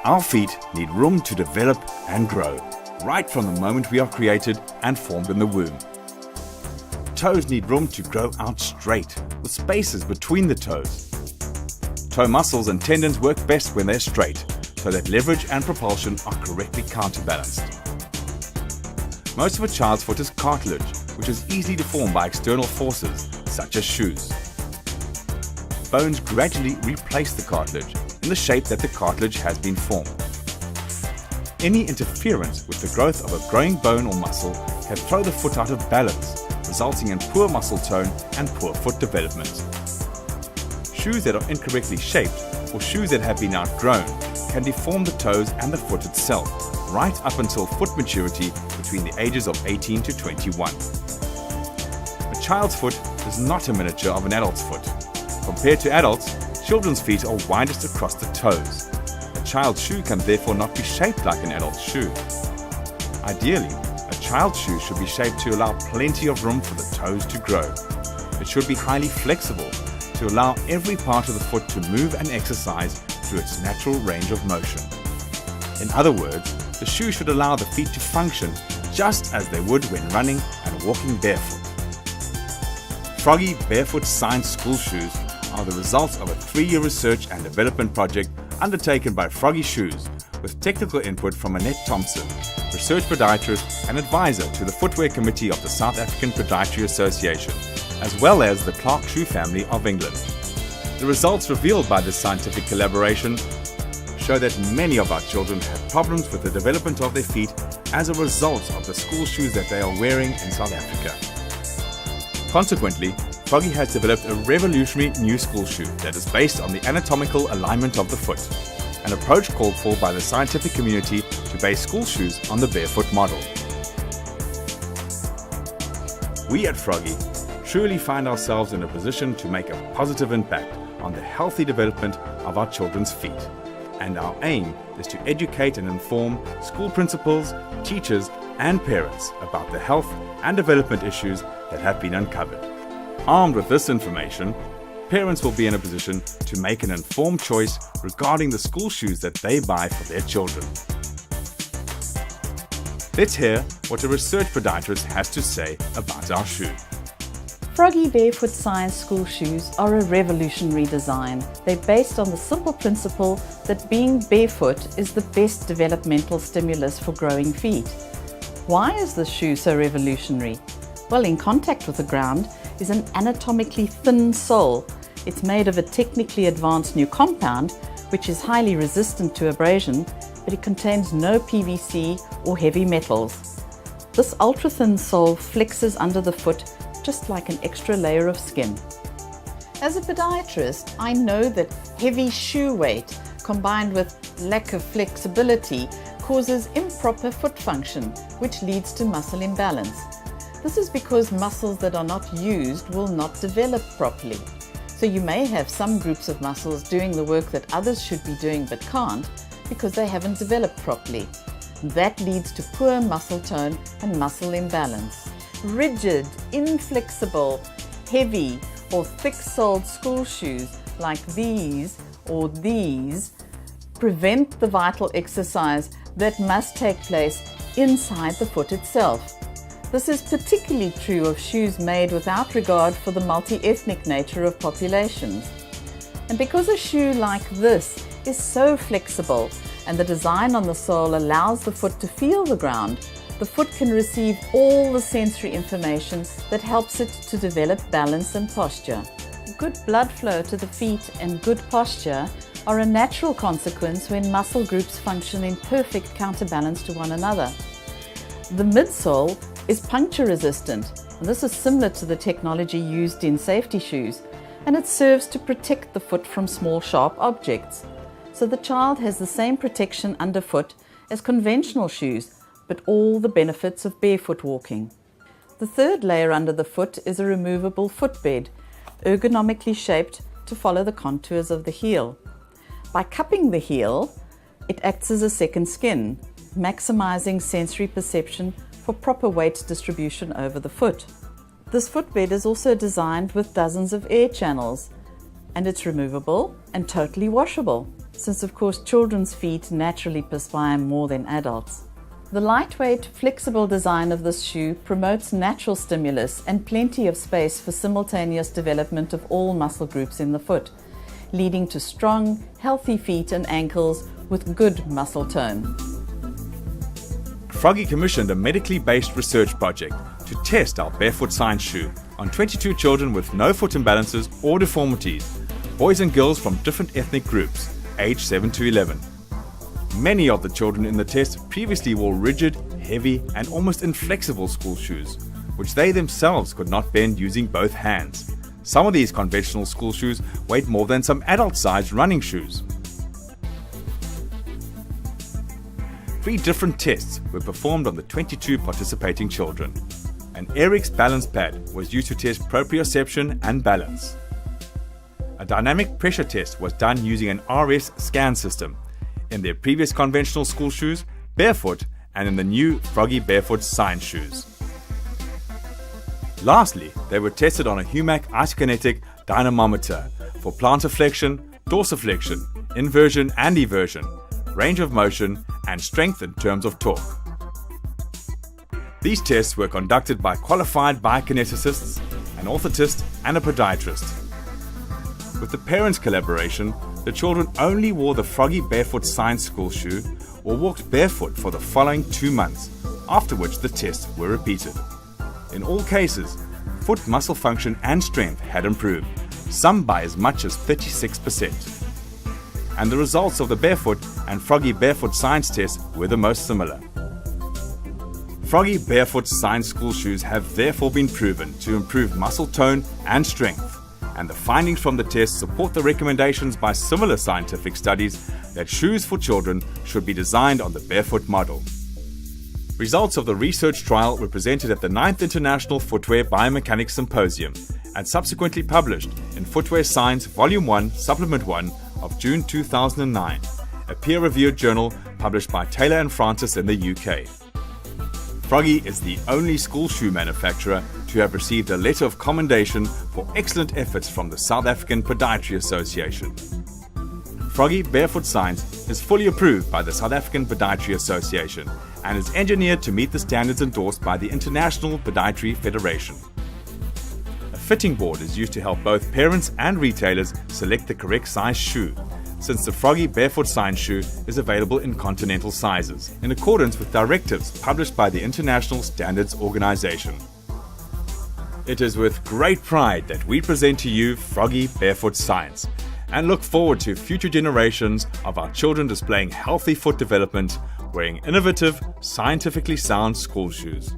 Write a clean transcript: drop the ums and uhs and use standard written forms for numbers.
Our feet need room to develop and grow, right from the moment we are created and formed in the womb. Toes need room to grow out straight, with spaces between the toes. Toe muscles and tendons work best when they're straight, so that leverage and propulsion are correctly counterbalanced. Most of a child's foot is cartilage, which is easily deformed by external forces, such as shoes. Bones gradually replace the cartilage in the shape that the cartilage has been formed. Any interference with the growth of a growing bone or muscle can throw the foot out of balance, resulting in poor muscle tone and poor foot development. Shoes that are incorrectly shaped or shoes that have been outgrown can deform the toes and the foot itself, right up until foot maturity between the ages of 18 to 21. A child's foot is not a miniature of an adult's foot. Compared to adults, children's feet are widest across the toes. A child's shoe can therefore not be shaped like an adult's shoe. Ideally, a child's shoe should be shaped to allow plenty of room for the toes to grow. It should be highly flexible to allow every part of the foot to move and exercise through its natural range of motion. In other words, the shoe should allow the feet to function just as they would when running and walking barefoot. Froggie Barefoot Science School Shoes are the results of a 3-year research and development project undertaken by Froggie Shoes with technical input from Annette Thompson, research podiatrist and advisor to the Footwear Committee of the South African Podiatry Association, as well as the Clark Shoe family of England. The results revealed by this scientific collaboration show that many of our children have problems with the development of their feet as a result of the school shoes that they are wearing in South Africa. Consequently, Froggie has developed a revolutionary new school shoe that is based on the anatomical alignment of the foot, an approach called for by the scientific community to base school shoes on the barefoot model. We at Froggie truly find ourselves in a position to make a positive impact on the healthy development of our children's feet. And our aim is to educate and inform school principals, teachers and parents about the health and development issues that have been uncovered. Armed with this information, parents will be in a position to make an informed choice regarding the school shoes that they buy for their children. Let's hear what a research podiatrist has to say about our shoe. Froggie Barefoot Science School Shoes are a revolutionary design. They're based on the simple principle that being barefoot is the best developmental stimulus for growing feet. Why is this shoe so revolutionary? Well, in contact with the ground is an anatomically thin sole. It's made of a technically advanced new compound, which is highly resistant to abrasion, but it contains no PVC or heavy metals. This ultra-thin sole flexes under the foot just like an extra layer of skin. As a podiatrist, I know that heavy shoe weight combined with lack of flexibility causes improper foot function, which leads to muscle imbalance. This is because muscles that are not used will not develop properly. So you may have some groups of muscles doing the work that others should be doing but can't because they haven't developed properly. That leads to poor muscle tone and muscle imbalance. Rigid, inflexible, heavy or thick-soled school shoes like these or these prevent the vital exercise that must take place inside the foot itself. This is particularly true of shoes made without regard for the multi-ethnic nature of populations. And because a shoe like this is so flexible and the design on the sole allows the foot to feel the ground, the foot can receive all the sensory information that helps it to develop balance and posture. Good blood flow to the feet and good posture are a natural consequence when muscle groups function in perfect counterbalance to one another. The midsole is puncture resistant, and this is similar to the technology used in safety shoes, and it serves to protect the foot from small sharp objects. So the child has the same protection underfoot as conventional shoes, but all the benefits of barefoot walking. The third layer under the foot is a removable footbed, ergonomically shaped to follow the contours of the heel. By cupping the heel, it acts as a second skin, maximizing sensory perception for proper weight distribution over the foot. This footbed is also designed with dozens of air channels, and it's removable and totally washable. since of course children's feet naturally perspire more than adults. The lightweight, flexible design of this shoe promotes natural stimulus and plenty of space for simultaneous development of all muscle groups in the foot, leading to strong, healthy feet and ankles with good muscle tone. Froggie commissioned a medically based research project to test our Barefoot science shoe on 22 children with no foot imbalances or deformities, boys and girls from different ethnic groups, aged 7 to 11. Many of the children in the test previously wore rigid, heavy and almost inflexible school shoes, which they themselves could not bend using both hands. Some of these conventional school shoes weighed more than some adult-sized running shoes. 3 different tests were performed on the 22 participating children. An Eric's balance pad was used to test proprioception and balance. A dynamic pressure test was done using an RS scan system in their previous conventional school shoes, Barefoot, and in the new Froggie Barefoot science shoes. Lastly, they were tested on a Humac isokinetic dynamometer for plantar flexion, dorsiflexion, inversion and eversion, range of motion, and strength in terms of torque. These tests were conducted by qualified biokineticists, an orthotist, and a podiatrist. With the parents' collaboration, the children only wore the Froggie Barefoot science school shoe or walked barefoot for the following 2 months, after which the tests were repeated. In all cases, foot muscle function and strength had improved, some by as much as 36%. And the results of the Barefoot and Froggie Barefoot science tests were the most similar. Froggie Barefoot science school shoes have therefore been proven to improve muscle tone and strength, and the findings from the tests support the recommendations by similar scientific studies that shoes for children should be designed on the Barefoot model. Results of the research trial were presented at the 9th International Footwear Biomechanics Symposium and subsequently published in Footwear Science Volume 1, Supplement 1 of June 2009, a peer-reviewed journal published by Taylor and Francis in the UK. Froggie is the only school shoe manufacturer to have received a letter of commendation for excellent efforts from the South African Podiatry Association. Froggie Barefoot Science is fully approved by the South African Podiatry Association and is engineered to meet the standards endorsed by the International Podiatry Federation. A fitting board is used to help both parents and retailers select the correct size shoe, since the Froggie Barefoot science shoe is available in continental sizes, in accordance with directives published by the International Standards Organization. It is with great pride that we present to you Froggie Barefoot Science, and look forward to future generations of our children displaying healthy foot development, wearing innovative, scientifically sound school shoes.